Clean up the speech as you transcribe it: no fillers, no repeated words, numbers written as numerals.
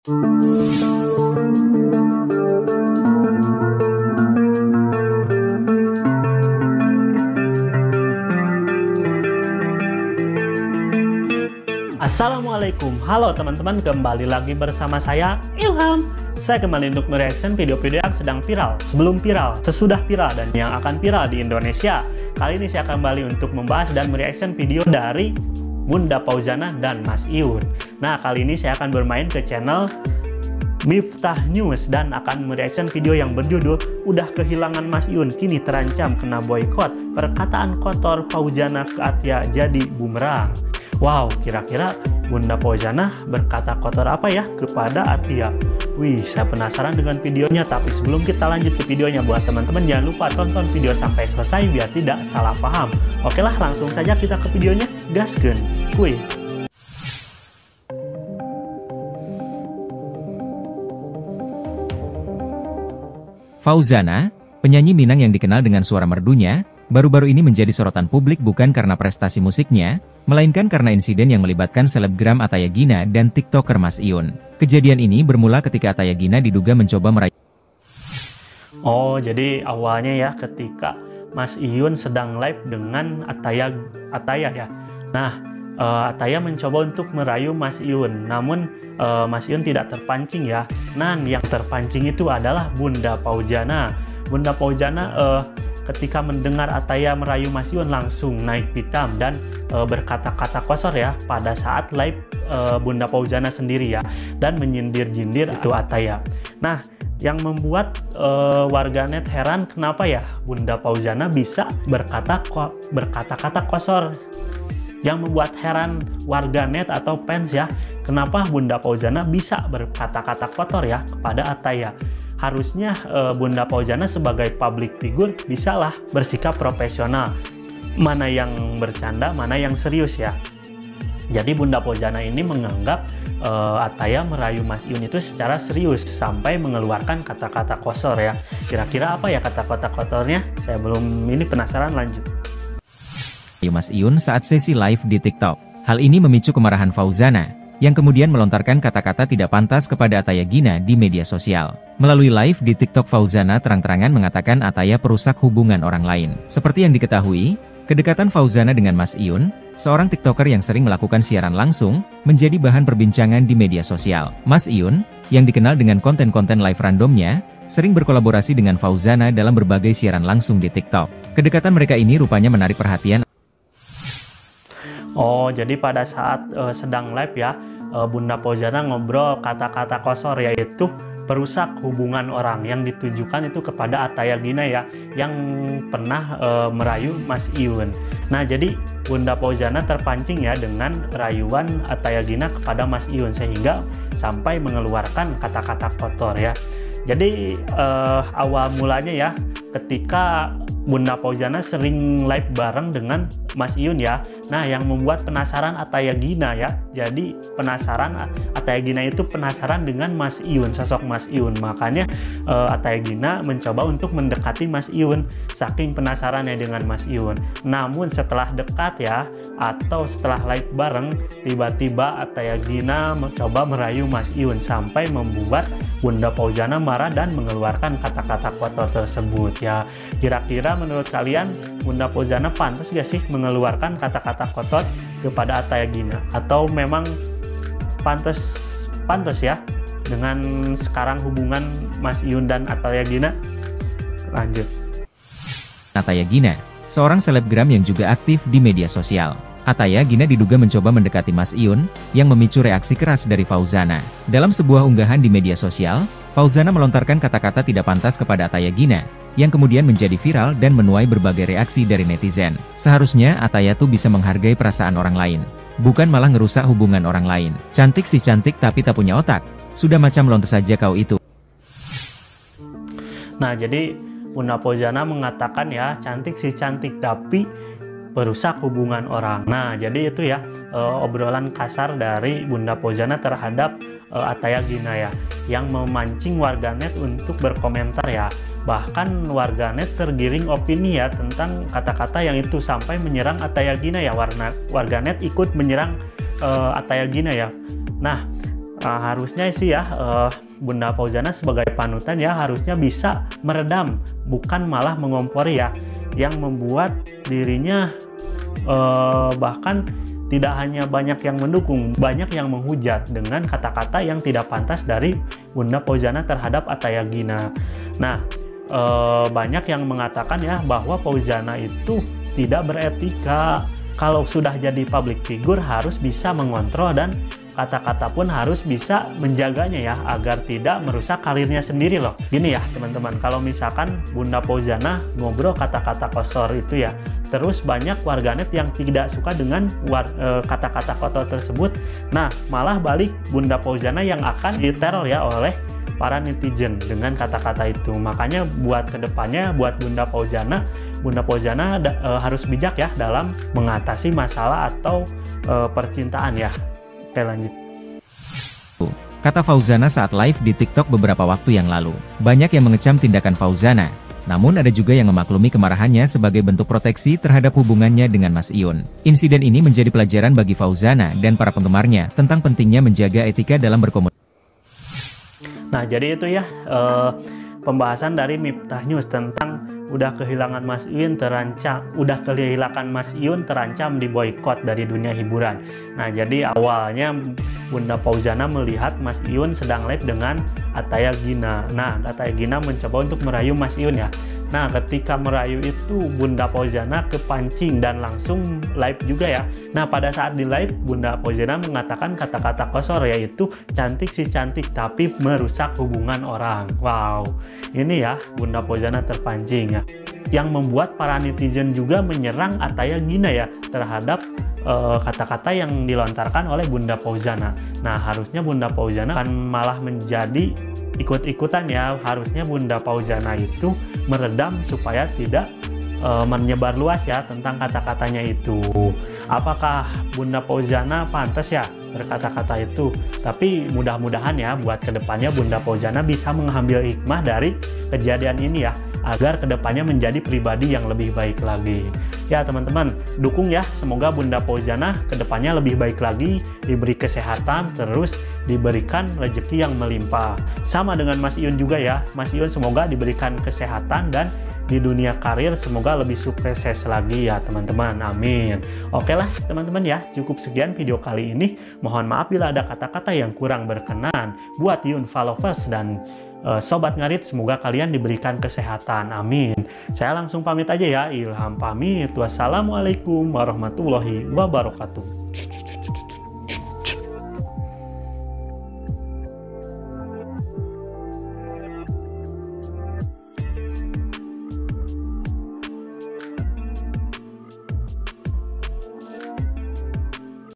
Assalamualaikum, halo teman-teman, kembali lagi bersama saya Ilham. Saya kembali untuk mereaction video-video yang sedang viral, sebelum viral, sesudah viral, dan yang akan viral di Indonesia. Kali ini saya kembali untuk membahas dan mereaction video dari Bunda Fauzana dan Mas Iyun. Nah, kali ini saya akan bermain ke channel Miftah News dan akan mereaction video yang berjudul "Udah Kehilangan Mas Iyun, Kini Terancam Kena Boykot, Perkataan Kotor Fauzana ke Atia Jadi Bumerang." Wow, kira-kira Bunda Fauzana berkata kotor apa ya kepada Atia? Wih, saya penasaran dengan videonya. Tapi sebelum kita lanjut ke videonya, buat teman-teman jangan lupa tonton video sampai selesai biar tidak salah paham. Oke lah, langsung saja kita ke videonya. Gaskeun, kuy. Fauzana, penyanyi Minang yang dikenal dengan suara merdunya, baru-baru ini menjadi sorotan publik bukan karena prestasi musiknya, melainkan karena insiden yang melibatkan selebgram Ataya Gina dan TikToker Mas Iyun. Kejadian ini bermula ketika Ataya Gina diduga mencoba merayu. Oh, jadi awalnya ya ketika Mas Iyun sedang live dengan Ataya ya. Nah, Ataya mencoba untuk merayu Mas Iyun, namun Mas Iyun tidak terpancing ya. Nah, yang terpancing itu adalah Bunda Fauzana. Bunda Fauzana ketika mendengar Ataya merayu Mas Iyun langsung naik pitam dan berkata-kata kotor ya pada saat live Bunda Fauzana sendiri ya, dan menyindir-nyindir itu Ataya. Nah, yang membuat warganet heran kenapa ya Bunda Fauzana bisa berkata-kata kotor. Yang membuat heran warganet atau fans ya, kenapa Bunda Fauzana bisa berkata-kata kotor ya kepada Ataya. Harusnya Bunda Fauzana sebagai public figure bisalah bersikap profesional, mana yang bercanda, mana yang serius ya. Jadi Bunda Fauzana ini menganggap Ataya merayu Mas Iyun itu secara serius sampai mengeluarkan kata-kata kotor ya. Kira-kira apa ya kata-kata kotornya? Saya belum ini penasaran, lanjut. Mas Iyun saat sesi live di TikTok. Hal ini memicu kemarahan Fauzana, yang kemudian melontarkan kata-kata tidak pantas kepada Ataya Gina di media sosial. Melalui live di TikTok, Fauzana terang-terangan mengatakan Ataya perusak hubungan orang lain. Seperti yang diketahui, kedekatan Fauzana dengan Mas Iyun, seorang TikToker yang sering melakukan siaran langsung, menjadi bahan perbincangan di media sosial. Mas Iyun, yang dikenal dengan konten-konten live randomnya, sering berkolaborasi dengan Fauzana dalam berbagai siaran langsung di TikTok. Kedekatan mereka ini rupanya menarik perhatian. Oh, jadi pada saat sedang live ya, Bunda Fauzana ngobrol kata-kata kotor yaitu perusak hubungan orang yang ditujukan itu kepada Ataya Gina ya, yang pernah merayu Mas Iyun. Nah, jadi Bunda Fauzana terpancing ya dengan rayuan Ataya Gina kepada Mas Iyun sehingga sampai mengeluarkan kata-kata kotor ya. Jadi awal mulanya ya ketika Bunda Fauzana sering live bareng dengan Mas Iyun ya. Nah, yang membuat penasaran Ataya Gina ya. Jadi penasaran, Ataya Gina itu penasaran dengan Mas Iyun, sosok Mas Iyun. Makanya Ataya Gina mencoba untuk mendekati Mas Iyun saking penasarannya dengan Mas Iyun. Namun setelah dekat ya, atau setelah live bareng, tiba-tiba Ataya Gina mencoba merayu Mas Iyun sampai membuat Bunda Fauzana marah dan mengeluarkan kata-kata kotor tersebut ya. Kira-kira menurut kalian Bunda Fauzana pantas gak sih mengeluarkan kata-kata kotor kepada Ataya Gina? Atau memang pantas ya dengan sekarang hubungan Mas Iyun dan Ataya Gina? Lanjut. Ataya Gina, seorang selebgram yang juga aktif di media sosial. Ataya Gina diduga mencoba mendekati Mas Iyun, yang memicu reaksi keras dari Fauzana. Dalam sebuah unggahan di media sosial, Fauzana melontarkan kata-kata tidak pantas kepada Ataya Gina, yang kemudian menjadi viral dan menuai berbagai reaksi dari netizen. Seharusnya Ataya tuh bisa menghargai perasaan orang lain, bukan malah ngerusak hubungan orang lain. Cantik sih cantik tapi tak punya otak, sudah macam lontes saja kau itu. Nah, jadi Bunda Fauzana mengatakan ya, cantik sih cantik tapi perusak hubungan orang. Nah, jadi itu ya obrolan kasar dari Bunda Fauzana terhadap Ataya Gina ya, yang memancing warganet untuk berkomentar ya. Bahkan warganet tergiring opini ya tentang kata-kata yang itu sampai menyerang Ataya Gina ya. Warganet ikut menyerang Ataya Gina ya. Nah, harusnya sih ya Bunda Fauzana sebagai panutan ya harusnya bisa meredam, bukan malah mengompori ya, yang membuat dirinya bahkan tidak hanya banyak yang mendukung, banyak yang menghujat dengan kata-kata yang tidak pantas dari Bunda Fauzana terhadap Atayagina. Nah, banyak yang mengatakan ya bahwa Fauzana itu tidak beretika. Kalau sudah jadi public figure harus bisa mengontrol dan kata-kata pun harus bisa menjaganya ya agar tidak merusak karirnya sendiri loh. Gini ya teman-teman, kalau misalkan Bunda Fauzana ngobrol kata-kata kotor itu ya, terus banyak warganet yang tidak suka dengan kata-kata kotor tersebut, nah malah balik Bunda Fauzana yang akan diteror ya oleh para netizen dengan kata-kata itu. Makanya buat kedepannya buat Bunda Fauzana harus bijak ya dalam mengatasi masalah atau percintaan ya. Oke, lanjut. Kata Fauzana saat live di TikTok beberapa waktu yang lalu. Banyak yang mengecam tindakan Fauzana, namun ada juga yang memaklumi kemarahannya sebagai bentuk proteksi terhadap hubungannya dengan Mas Iyun. Insiden ini menjadi pelajaran bagi Fauzana dan para penggemarnya tentang pentingnya menjaga etika dalam berkomunikasi. Nah, jadi itu ya pembahasan dari Miftah News tentang udah kehilangan Mas Iyun terancam diboykot dari dunia hiburan. Nah, jadi awalnya Bunda Fauzana melihat Mas Iyun sedang live dengan Atayagina. Nah, Atayagina mencoba untuk merayu Mas Iyun ya. Nah, ketika merayu itu Bunda Fauzana kepancing dan langsung live juga ya. Nah, pada saat di live Bunda Fauzana mengatakan kata-kata kotor yaitu cantik sih cantik tapi merusak hubungan orang. Wow, ini ya Bunda Fauzana terpancing ya. Yang membuat para netizen juga menyerang Atayagina ya terhadap kata-kata yang dilontarkan oleh Bunda Fauzana. Nah, harusnya Bunda Fauzana akan malah menjadi ikut-ikutan ya. Harusnya Bunda Fauzana itu meredam supaya tidak menyebar luas ya tentang kata-katanya itu. Apakah Bunda Fauzana pantas ya berkata-kata itu? Tapi mudah-mudahan ya buat kedepannya Bunda Fauzana bisa mengambil hikmah dari kejadian ini ya, agar kedepannya menjadi pribadi yang lebih baik lagi. Ya teman-teman, dukung ya, semoga Bunda Fauzana kedepannya lebih baik lagi, diberi kesehatan, terus diberikan rezeki yang melimpah. Sama dengan Mas Iyun juga ya, Mas Iyun semoga diberikan kesehatan dan di dunia karir semoga lebih sukses lagi ya teman-teman, amin. Oke lah teman-teman ya, cukup sekian video kali ini. Mohon maaf bila ada kata-kata yang kurang berkenan. Buat Iyun followers dan Sobat Ngarit, semoga kalian diberikan kesehatan, amin. Saya langsung pamit aja ya, Ilham pamit. Wassalamualaikum warahmatullahi wabarakatuh.